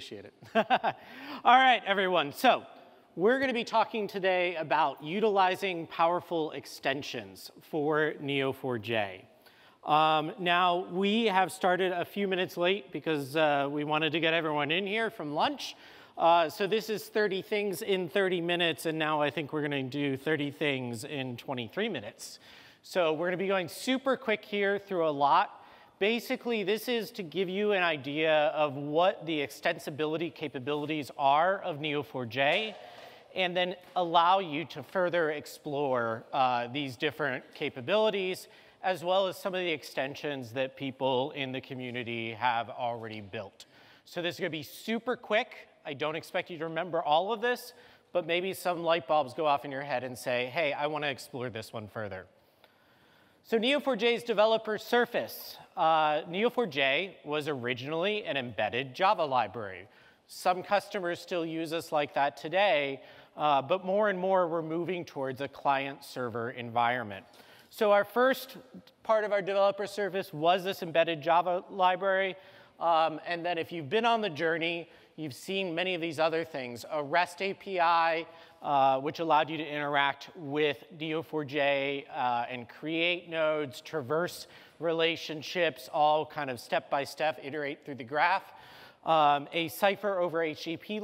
appreciate it. All right, everyone. So we're going to be talking today about utilizing powerful extensions for Neo4j. Now, we have started a few minutes late because we wanted to get everyone in here from lunch. So this is 30 things in 30 minutes, and now I think we're going to do 30 things in 23 minutes. So we're going to be going super quick here through a lot. Basically, this is to give you an idea of what the extensibility capabilities are of Neo4j, and then allow you to further explore these different capabilities, as well as some of the extensions that people in the community have already built. So this is going to be super quick. I don't expect you to remember all of this, but maybe some light bulbs go off in your head and say, hey, I want to explore this one further. So Neo4j's developer surface. Neo4j was originally an embedded Java library. Some customers still use us like that today, but more and more we're moving towards a client-server environment. So our first part of our developer surface was this embedded Java library. And then if you've been on the journey, you've seen many of these other things. A REST API, which allowed you to interact with Neo4j and create nodes, traverse relationships, all kind of step-by-step, iterate through the graph. A Cypher over HTTP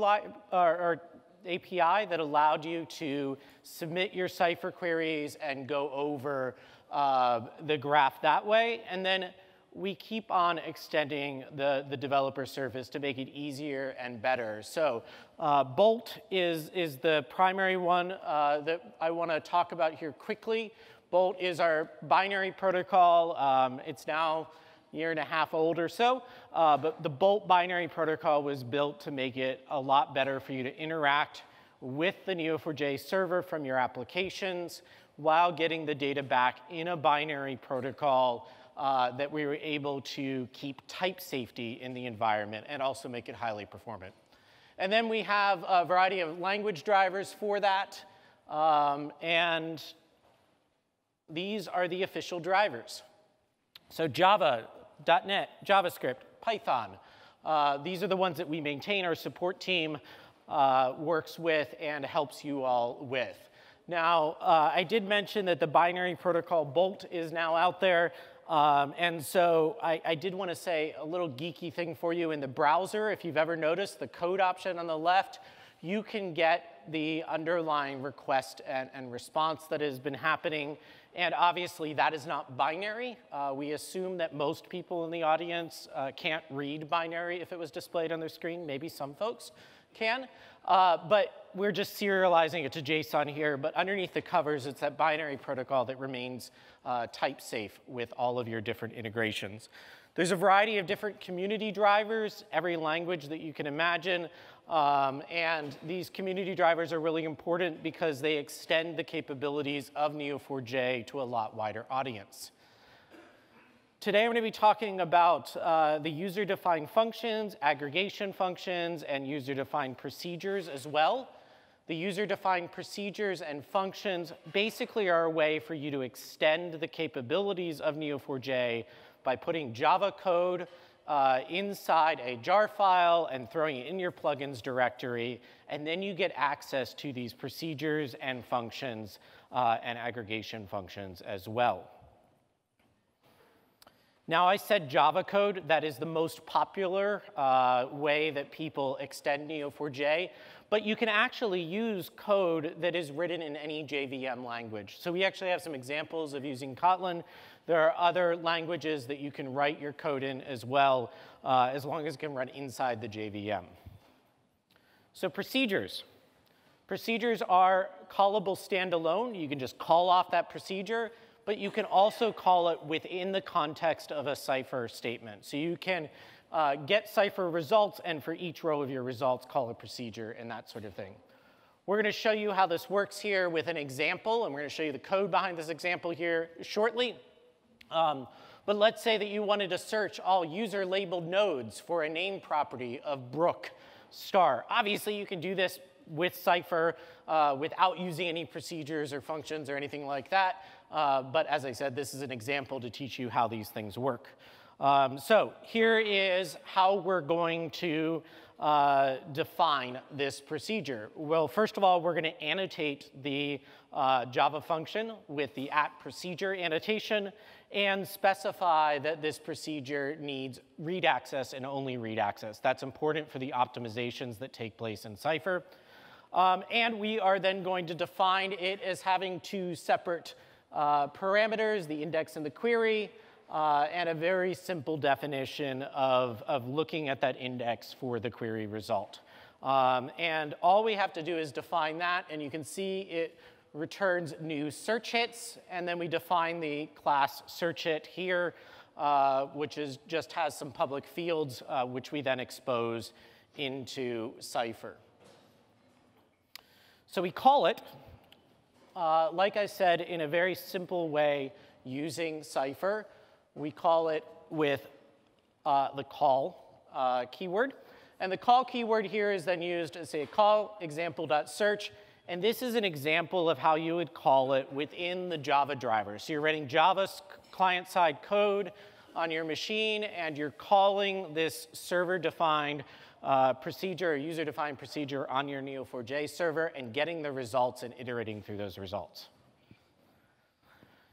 API that allowed you to submit your Cypher queries and go over the graph that way. And then we keep on extending the developer surface to make it easier and better. So Bolt is the primary one that I want to talk about here quickly. Bolt is our binary protocol. It's now a year and a half old or so, but the Bolt binary protocol was built to make it a lot better for you to interact with the Neo4j server from your applications while getting the data back in a binary protocol that we were able to keep type safety in the environment and also make it highly performant. And then we have a variety of language drivers for that. And these are the official drivers. So Java, .NET, JavaScript, Python. These are the ones that we maintain. Our support team works with and helps you all with. Now, I did mention that the binary protocol Bolt is now out there. And so I did want to say a little geeky thing for you in the browser. If you've ever noticed the code option on the left, you can get the underlying request and response that has been happening. And obviously, that is not binary. We assume that most people in the audience can't read binary if it was displayed on their screen. Maybe some folks can. But we're just serializing it to JSON here. But underneath the covers, it's that binary protocol that remains type safe with all of your different integrations. There's a variety of different community drivers, every language that you can imagine. And these community drivers are really important because they extend the capabilities of Neo4j to a lot wider audience. Today, I'm going to be talking about the user-defined functions, aggregation functions, and user-defined procedures as well. The user-defined procedures and functions basically are a way for you to extend the capabilities of Neo4j by putting Java code inside a jar file and throwing it in your plugins directory, and then you get access to these procedures and functions and aggregation functions as well. Now, I said Java code. That is the most popular way that people extend Neo4j. But you can actually use code that is written in any JVM language. So we actually have some examples of using Kotlin. There are other languages that you can write your code in as well, as long as it can run inside the JVM. So procedures. Procedures are callable standalone. You can just call off that procedure. But you can also call it within the context of a Cypher statement. So you can get Cypher results, and for each row of your results, call a procedure and that sort of thing. We're going to show you how this works here with an example, and we're going to show you the code behind this example here shortly. But let's say that you wanted to search all user-labeled nodes for a name property of Brooke star. Obviously, you can do this with Cypher without using any procedures or functions or anything like that. But as I said, this is an example to teach you how these things work. So here is how we're going to define this procedure? Well, first of all, we're going to annotate the Java function with the @procedure annotation and specify that this procedure needs read access and only read access. That's important for the optimizations that take place in Cypher. And we are then going to define it as having two separate parameters, the index and the query, and a very simple definition of looking at that index for the query result. And all we have to do is define that, and you can see it returns new search hits, and then we define the class search hit here, which just has some public fields, which we then expose into Cypher. So we call it, like I said, in a very simple way using Cypher. We call it with the call keyword. And the call keyword here is then used as a call example.search. And this is an example of how you would call it within the Java driver. So you're writing Java client-side code on your machine, and you're calling this server-defined procedure or user-defined procedure on your Neo4j server and getting the results and iterating through those results.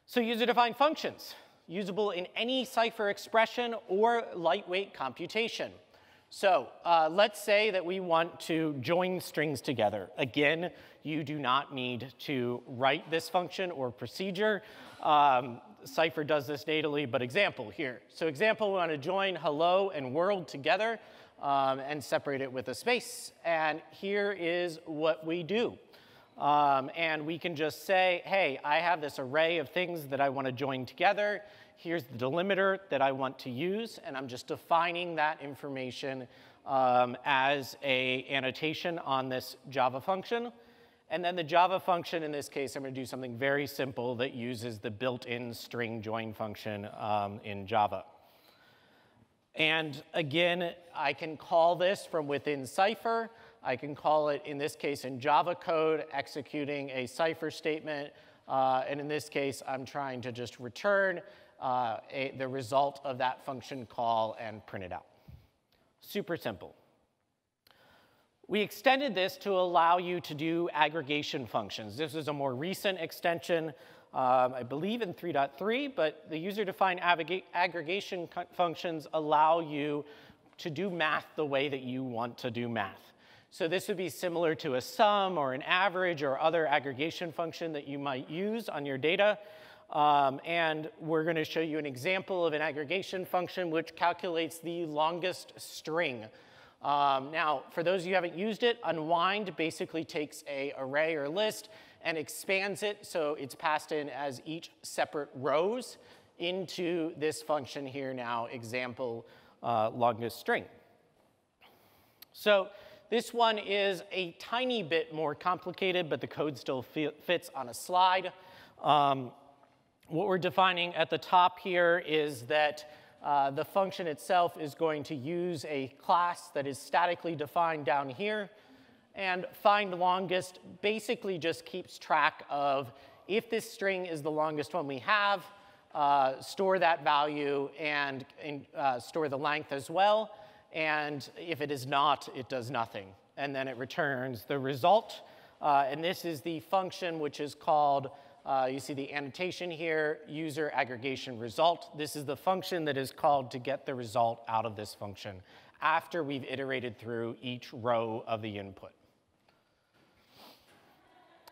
So user-defined functions, usable in any Cypher expression or lightweight computation. So let's say that we want to join strings together. Again, you do not need to write this function or procedure. Cypher does this natively, but example here. So example, we want to join hello and world together and separate it with a space. And here is what we do. And we can just say, hey, I have this array of things that I want to join together. Here's the delimiter that I want to use, and I'm just defining that information as an annotation on this Java function. And then the Java function, in this case, I'm going to do something very simple that uses the built-in string join function in Java. And again, I can call this from within Cypher. I can call it, in this case, in Java code, executing a Cypher statement. And in this case, I'm trying to just return the result of that function call and print it out. Super simple. We extended this to allow you to do aggregation functions. This is a more recent extension, I believe in 3.3, but the user-defined aggregation functions allow you to do math the way that you want to do math. So this would be similar to a sum or an average or other aggregation function that you might use on your data. And we're going to show you an example of an aggregation function which calculates the longest string. Now, for those of you who haven't used it, unwind basically takes an array or list and expands it so it's passed in as each separate rows into this function here now, example longest string. So this one is a tiny bit more complicated, but the code still fits on a slide. What we're defining at the top here is that the function itself is going to use a class that is statically defined down here. And find longest basically just keeps track of if this string is the longest one we have, store that value and store the length as well. And if it is not, it does nothing. And then it returns the result. And this is the function which is called, you see the annotation here, user aggregation result. This is the function that is called to get the result out of this function after we've iterated through each row of the input.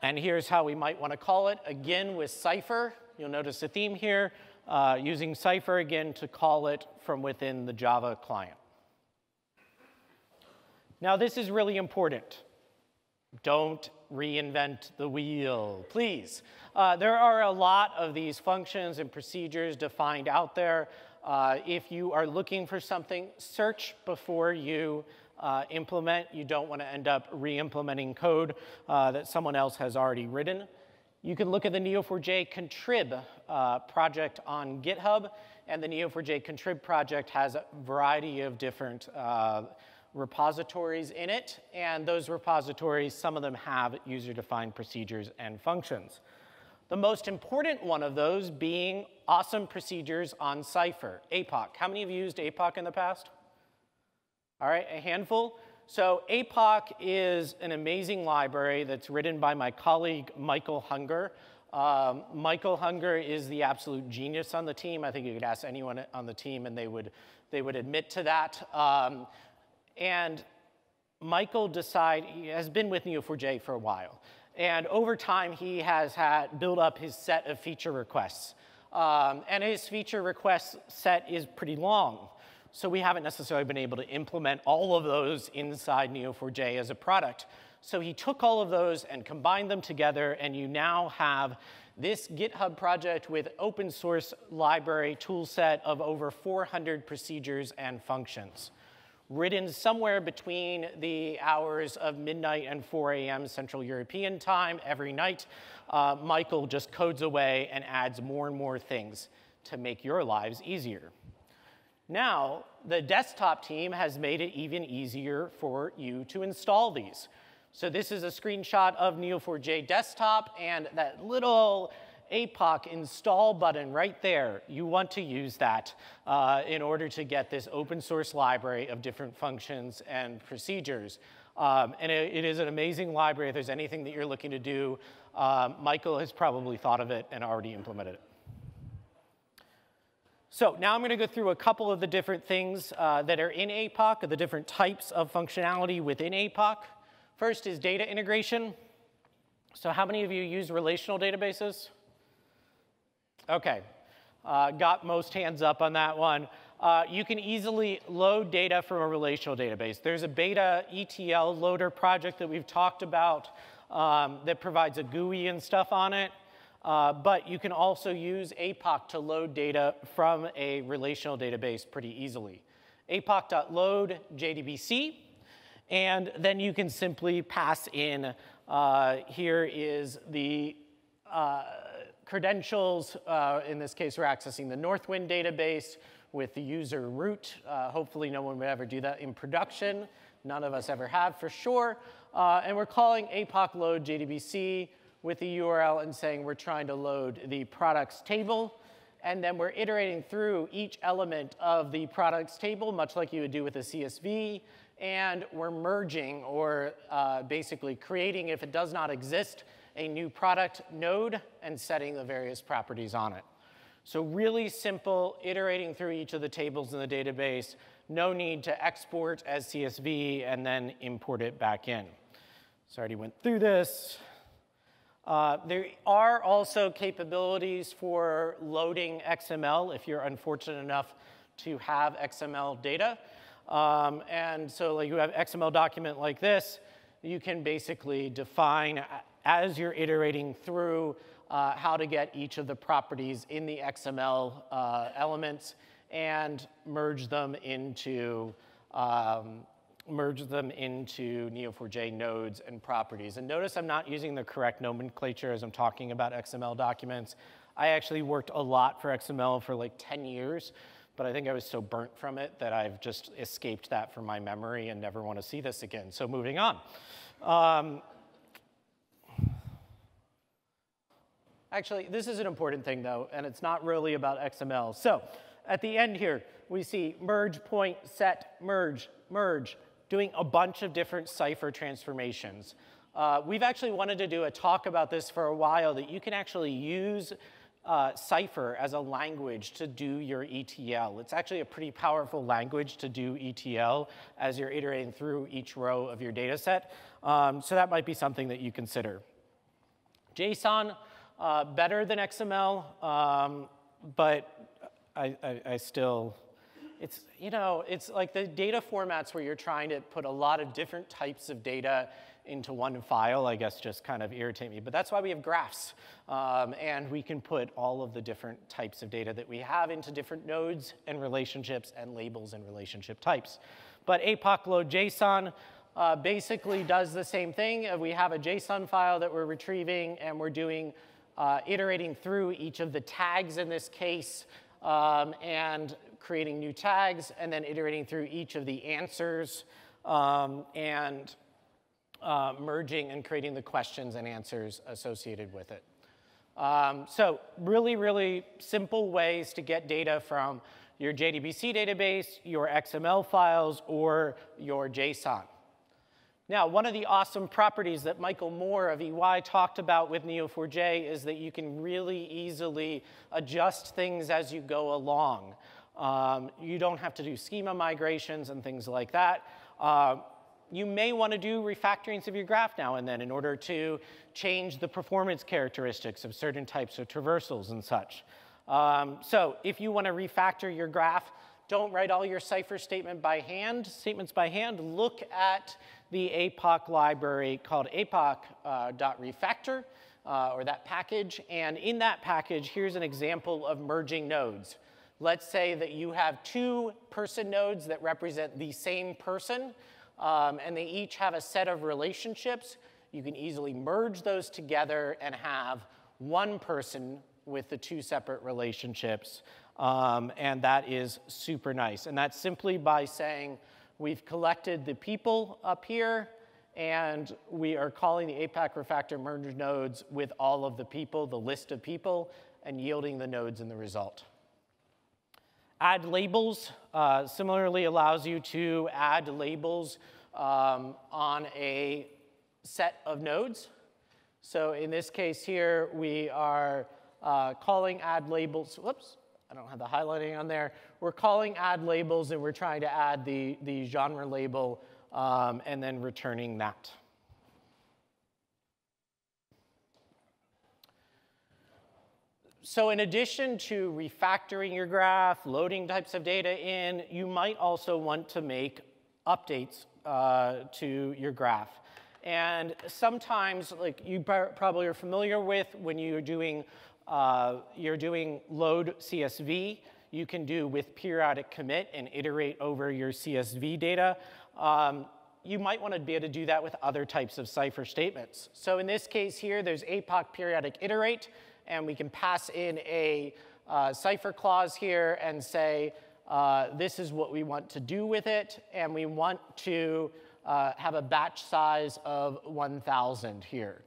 And here's how we might want to call it, again with Cypher. You'll notice a theme here, using Cypher again to call it from within the Java client. Now this is really important. Don't reinvent the wheel, please. There are a lot of these functions and procedures defined out there. If you are looking for something, search before you implement. You don't want to end up re-implementing code that someone else has already written. You can look at the Neo4j contrib project on GitHub, and the Neo4j contrib project has a variety of different repositories in it, and those repositories, some of them have user-defined procedures and functions. The most important one of those being awesome procedures on Cypher, Apoc. How many of you used Apoc in the past? All right, a handful. So Apoc is an amazing library that's written by my colleague, Michael Hunger. Michael Hunger is the absolute genius on the team. I think you could ask anyone on the team and they would admit to that. And Michael he has been with Neo4j for a while. And over time, he has built up his set of feature requests. And his feature request set is pretty long. So we haven't necessarily been able to implement all of those inside Neo4j as a product. So he took all of those and combined them together, and you now have this GitHub project with open source library tool set of over 400 procedures and functions, written somewhere between the hours of midnight and 4 a.m. Central European time every night. Michael just codes away and adds more and more things to make your lives easier. Now, the desktop team has made it even easier for you to install these. So this is a screenshot of Neo4j desktop, and that little Apoc install button right there, you want to use that in order to get this open source library of different functions and procedures. And it is an amazing library. If there's anything that you're looking to do, Michael has probably thought of it and already implemented it. So now I'm going to go through a couple of the different things that are in Apoc, the different types of functionality within Apoc. First is data integration. So how many of you use relational databases? OK, got most hands up on that one. You can easily load data from a relational database. There's a beta ETL loader project that we've talked about that provides a GUI and stuff on it. But you can also use Apoc to load data from a relational database pretty easily. Apoc.load JDBC, and then you can simply pass in, here is the credentials. In this case, we're accessing the Northwind database with the user root. Hopefully no one would ever do that in production. None of us ever have for sure. And we're calling Apoc load JDBC with the URL and saying we're trying to load the products table. And then we're iterating through each element of the products table, much like you would do with a CSV. And we're merging, or basically creating, if it does not exist, a new product node and setting the various properties on it. So really simple, iterating through each of the tables in the database. No need to export as CSV and then import it back in. So I already went through this. There are also capabilities for loading XML if you're unfortunate enough to have XML data. And so like you have XML document like this, you can basically define as you're iterating through how to get each of the properties in the XML elements and merge them into Neo4j nodes and properties. And notice I'm not using the correct nomenclature as I'm talking about XML documents. I actually worked a lot for XML for like 10 years, but I think I was so burnt from it that I've just escaped that from my memory and never want to see this again. So moving on. Actually, this is an important thing, though, and it's not really about XML. So at the end here, we see merge, point, set, merge, merge, doing a bunch of different Cypher transformations. We've actually wanted to do a talk about this for a while, that you can actually use Cypher as a language to do your ETL. It's actually a pretty powerful language to do ETL as you're iterating through each row of your data set. So that might be something that you consider. JSON, better than XML, but I still, it's, you know, it's like the data formats where you're trying to put a lot of different types of data into one file, I guess, just kind of irritate me. But that's why we have graphs. And we can put all of the different types of data that we have into different nodes and relationships and labels and relationship types. But Apoc load JSON basically does the same thing. We have a JSON file that we're retrieving, and we're doing iterating through each of the tags in this case, and creating new tags, and then iterating through each of the answers, and merging and creating the questions and answers associated with it. So really, really simple ways to get data from your JDBC database, your XML files, or your JSON. Now, one of the awesome properties that Michael Moore of EY talked about with Neo4j is that you can really easily adjust things as you go along. You don't have to do schema migrations and things like that. You may want to do refactorings of your graph now and then in order to change the performance characteristics of certain types of traversals and such. So if you want to refactor your graph, don't write all your Cypher statements by hand. Look at the Apoc library called apoc.refactor, or that package. And in that package, here's an example of merging nodes. Let's say that you have two person nodes that represent the same person, and they each have a set of relationships. You can easily merge those together and have one person with the two separate relationships. And that is super nice. And that's simply by saying we've collected the people up here, and we are calling the Apoc refactor merge nodes with all of the people, the list of people, and yielding the nodes in the result. Add labels similarly allows you to add labels on a set of nodes. So in this case here, we are calling add labels. Whoops, I don't have the highlighting on there. We're calling add labels, and we're trying to add the genre label and then returning that. So in addition to refactoring your graph, loading types of data in, you might also want to make updates to your graph. And sometimes, like you probably are familiar with, when you're doing load CSV, you can do with periodic commit and iterate over your CSV data. You might want to be able to do that with other types of Cypher statements. So in this case here, there's Apoc periodic iterate, and we can pass in a Cypher clause here and say, this is what we want to do with it, and we want to have a batch size of 1,000 here,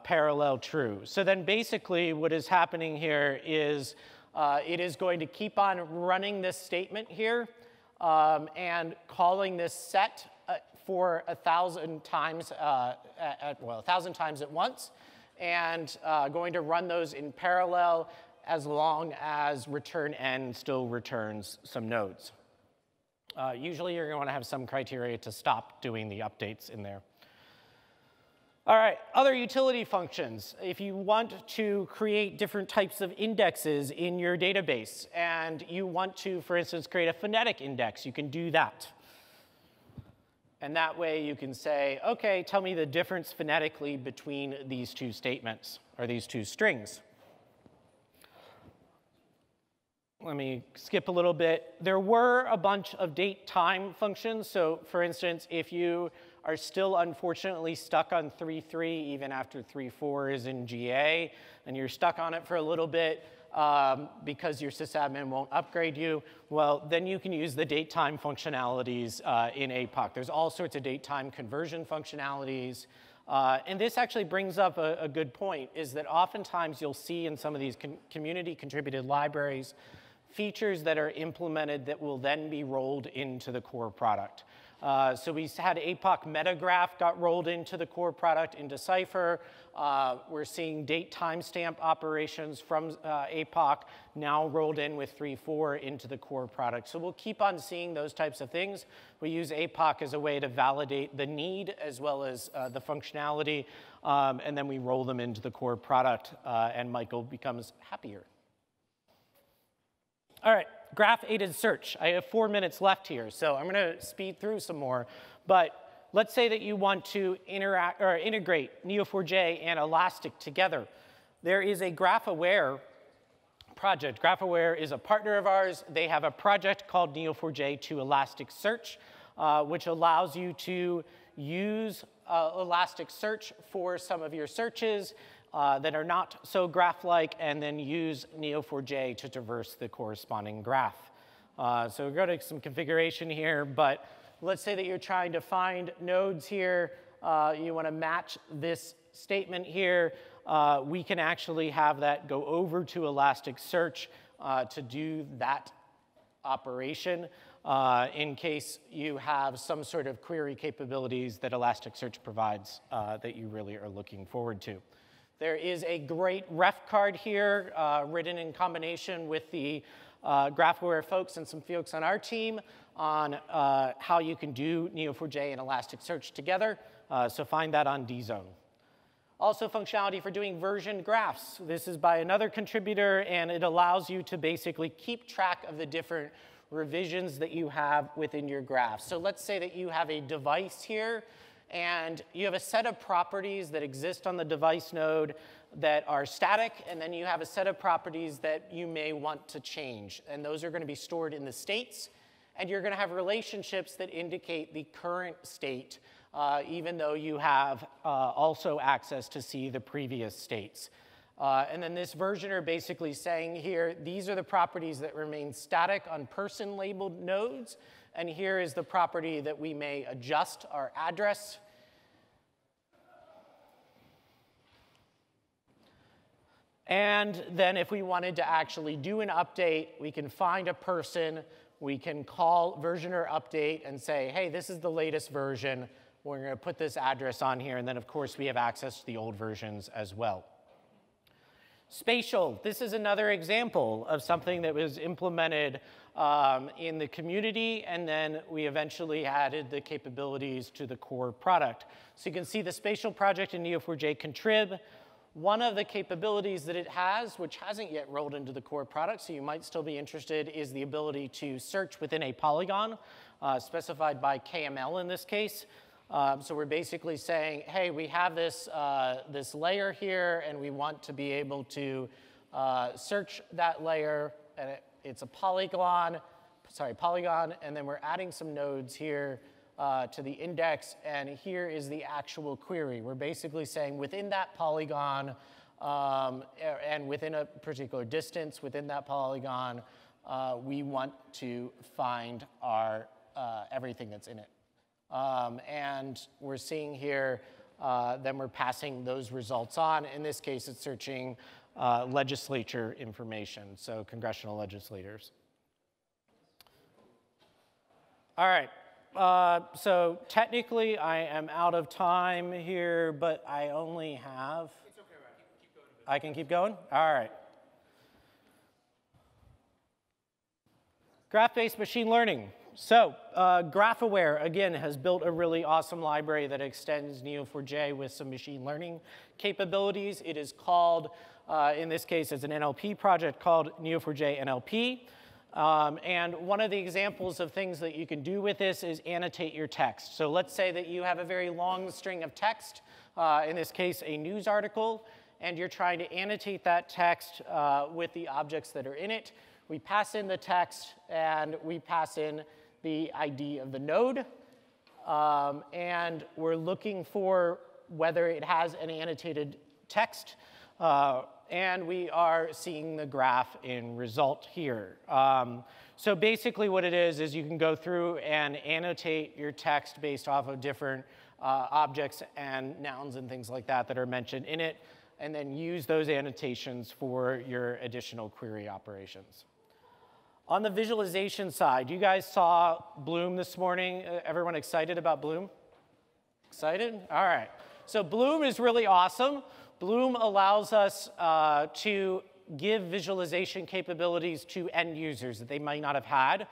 parallel true. So then basically what is happening here is it is going to keep on running this statement here and calling this set for 1,000 times, 1,000 times at once, and going to run those in parallel as long as return n still returns some nodes. Usually you're going to want to have some criteria to stop doing the updates in there. All right, other utility functions. If you want to create different types of indexes in your database and you want to, for instance, create a phonetic index, you can do that. And that way you can say, OK, tell me the difference phonetically between these two statements or these two strings. Let me skip a little bit. There were a bunch of date-time functions. So for instance, if you are still unfortunately stuck on 3.3 even after 3.4 is in GA, and you're stuck on it for a little bit because your sysadmin won't upgrade you, well, then you can use the date-time functionalities in Apoc. There's all sorts of date-time conversion functionalities. And this actually brings up a good point, is that oftentimes you'll see in some of these community-contributed libraries features that are implemented that will then be rolled into the core product. So we had Apoc metagraph got rolled into the core product into Cypher. We're seeing date timestamp operations from Apoc now rolled in with 3.4 into the core product. So we'll keep on seeing those types of things. We use Apoc as a way to validate the need as well as the functionality, and then we roll them into the core product, and Michael becomes happier. All right, graph-aided search. I have 4 minutes left here, so I'm going to speed through some more. But let's say that you want to integrate Neo4j and Elastic together. There is a GraphAware project. GraphAware is a partner of ours. They have a project called Neo4j to Elasticsearch, which allows you to use Elasticsearch for some of your searches that are not so graph-like, and then use Neo4j to traverse the corresponding graph. So we'll go to some configuration here, but let's say that you're trying to find nodes here. You want to match this statement here. We can actually have that go over to Elasticsearch to do that operation. in case you have some sort of query capabilities that Elasticsearch provides that you really are looking forward to. There is a great ref card here written in combination with the GraphTour folks and some folks on our team on how you can do Neo4j and Elasticsearch together. So find that on dzone. Also functionality for doing version graphs. This is by another contributor, and it allows you to basically keep track of the different revisions that you have within your graph. So let's say that you have a device here, and you have a set of properties that exist on the device node that are static, and then you have a set of properties that you may want to change. And those are going to be stored in the states, and you're going to have relationships that indicate the current state, even though you have also access to see the previous states. And then this versioner basically saying here, these are the properties that remain static on person-labeled nodes, and here is the property that we may adjust our address. And then if we wanted to actually do an update, we can find a person, we can call versioner update and say, hey, this is the latest version. We're going to put this address on here, and then of course we have access to the old versions as well. Spatial, this is another example of something that was implemented in the community, and then we eventually added the capabilities to the core product. So you can see the Spatial project in Neo4j contrib. One of the capabilities that it has, which hasn't yet rolled into the core product, so you might still be interested, is the ability to search within a polygon, specified by KML in this case. So we're basically saying, hey, we have this, this layer here, and we want to be able to search that layer, and it's a polygon, and then we're adding some nodes here to the index, and here is the actual query. We're basically saying within that polygon, and within a particular distance within that polygon, we want to find our everything that's in it. And we're seeing here, then we're passing those results on. In this case, it's searching legislature information, so congressional legislators. All right, so technically I am out of time here, but I only have... It's okay, Ryan. Keep going. I can keep going? All right. Graph-based machine learning. So GraphAware, again, has built a really awesome library that extends Neo4j with some machine learning capabilities. It is called, in this case, it's an NLP project called Neo4j NLP. And one of the examples of things that you can do with this is annotate your text. So let's say that you have a very long string of text, in this case, a news article, and you're trying to annotate that text with the objects that are in it. We pass in the text, and we pass in the ID of the node, and we're looking for whether it has an annotated text, and we are seeing the graph in result here. So basically what it is you can go through and annotate your text based off of different objects and nouns and things like that that are mentioned in it, and then use those annotations for your additional query operations. On the visualization side, you guys saw Bloom this morning. Everyone excited about Bloom? Excited? All right. So Bloom is really awesome. Bloom allows us to give visualization capabilities to end users that they might not have had.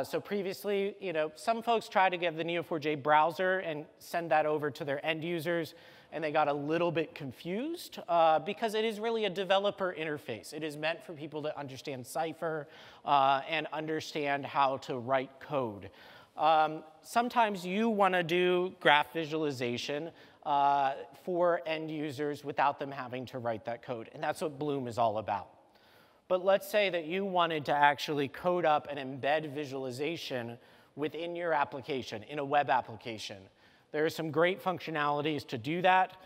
So previously, some folks try to give the Neo4j browser and send that over to their end users, and they got a little bit confused because it is really a developer interface. It is meant for people to understand Cypher and understand how to write code. Sometimes you want to do graph visualization for end users without them having to write that code, and that's what Bloom is all about. But let's say that you wanted to actually code up and embed visualization within your application, in a web application. There are some great functionalities to do that.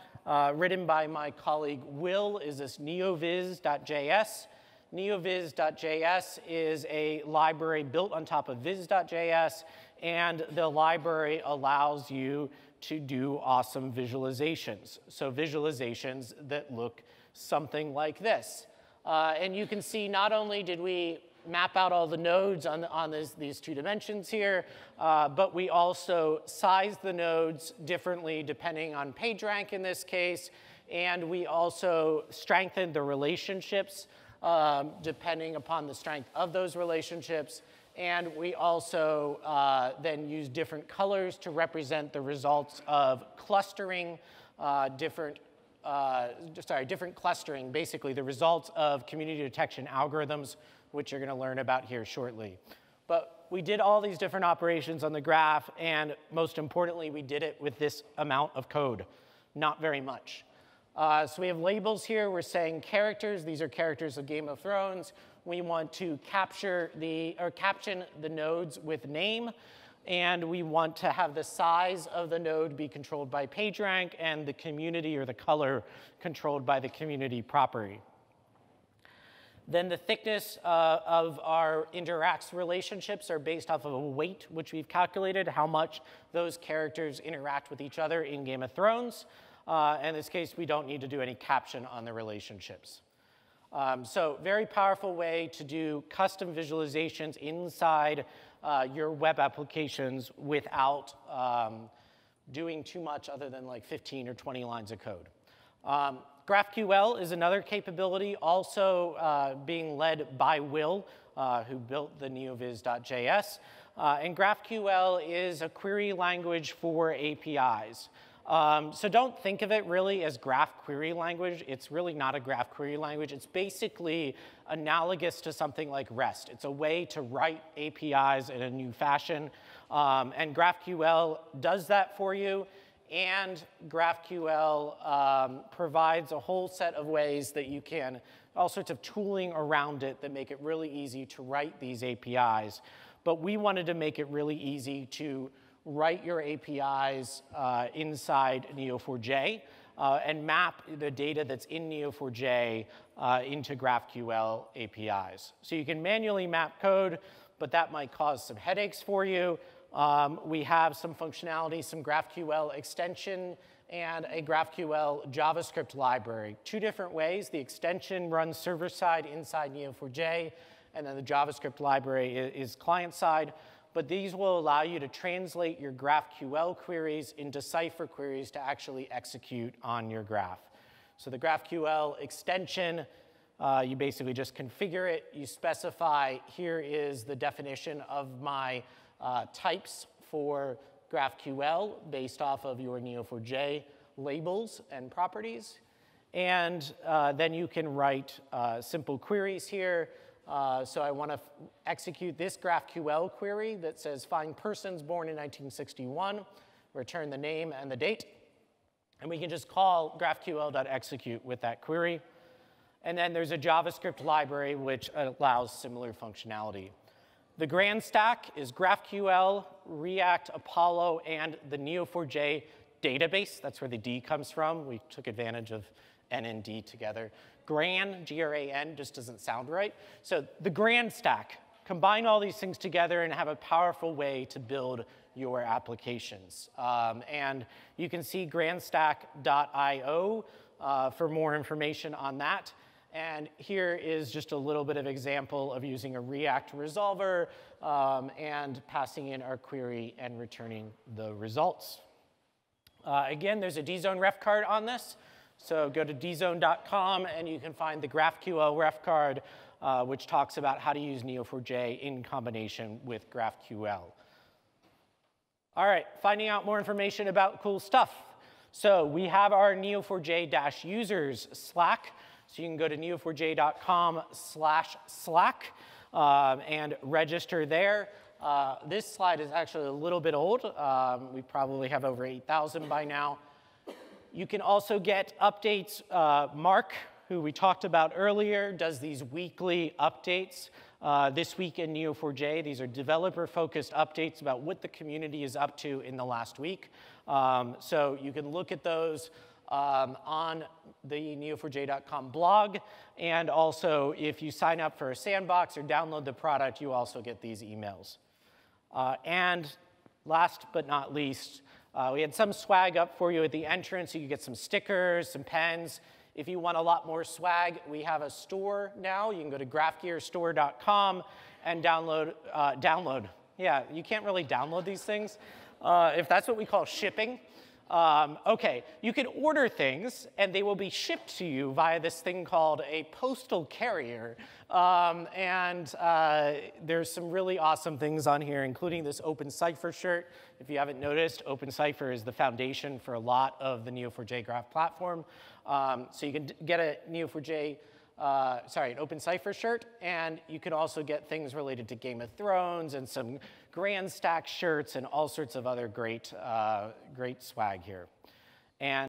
Written by my colleague Will is this neoviz.js. Neoviz.js is a library built on top of viz.js, and the library allows you to do awesome visualizations. So visualizations that look something like this. And you can see not only did we map out all the nodes on these two dimensions here, but we also size the nodes differently depending on page rank in this case, and we also strengthen the relationships depending upon the strength of those relationships, and we also then use different colors to represent the results of clustering, different clustering, basically the results of community detection algorithms, which you're going to learn about here shortly. But we did all these different operations on the graph, and most importantly, we did it with this amount of code, not very much. So we have labels here. We're saying characters. These are characters of Game of Thrones. We want to caption the nodes with name. And we want to have the size of the node be controlled by PageRank and the community or the color controlled by the community property. Then the thickness of our interacts relationships are based off of a weight, which we've calculated, how much those characters interact with each other in Game of Thrones. In this case, we don't need to do any caption on the relationships. So very powerful way to do custom visualizations inside your web applications without doing too much other than like 15 or 20 lines of code. GraphQL is another capability also being led by Will, who built the neoviz.js. And GraphQL is a query language for APIs. So don't think of it really as graph query language. It's really not a graph query language. It's basically analogous to something like REST. It's a way to write APIs in a new fashion. And GraphQL does that for you. And GraphQL provides a whole set of ways that you can, all sorts of tooling around it that make it really easy to write these APIs. But we wanted to make it really easy to write your APIs inside Neo4j and map the data that's in Neo4j into GraphQL APIs. So you can manually map code, but that might cause some headaches for you. We have some functionality, some GraphQL extension, and a GraphQL JavaScript library. Two different ways. The extension runs server-side inside Neo4j, and then the JavaScript library is client-side. But these will allow you to translate your GraphQL queries into Cypher queries to actually execute on your graph. So the GraphQL extension, you basically just configure it. You specify, here is the definition of my types for GraphQL based off of your Neo4j labels and properties. And then you can write simple queries here. So I want to execute this GraphQL query that says find persons born in 1961, return the name and the date. And we can just call GraphQL.execute with that query. And then there's a JavaScript library which allows similar functionality. The grand stack is GraphQL, React, Apollo, and the Neo4j database. That's where the D comes from. We took advantage of N and D together. Gran, G-R-A-N, just doesn't sound right. So the grand stack, combine all these things together and have a powerful way to build your applications. And you can see grandstack.io for more information on that. And here is just a little bit of example of using a React resolver and passing in our query and returning the results. Again, there's a dzone ref card on this. So go to dzone.com and you can find the GraphQL ref card, which talks about how to use Neo4j in combination with GraphQL. All right, finding out more information about cool stuff. So we have our Neo4j-users Slack. So you can go to neo4j.com/Slack and register there. This slide is actually a little bit old. We probably have over 8,000 by now. You can also get updates. Mark, who we talked about earlier, does these weekly updates. This week in Neo4j, these are developer-focused updates about what the community is up to in the last week. So you can look at those on the neo4j.com blog. And also, if you sign up for a sandbox or download the product, you also get these emails. And last but not least, we had some swag up for you at the entrance. You could get some stickers, some pens. If you want a lot more swag, we have a store now. You can go to graphgearstore.com and download. Yeah, you can't really download these things if that's what we call shipping. Okay, you can order things, and they will be shipped to you via this thing called a postal carrier. There's some really awesome things on here, including this OpenCipher shirt. If you haven't noticed, OpenCipher is the foundation for a lot of the Neo4j Graph platform. So you can get a Neo4j, an OpenCipher shirt, and you can also get things related to Game of Thrones and some Grand Stack shirts and all sorts of other great swag here. And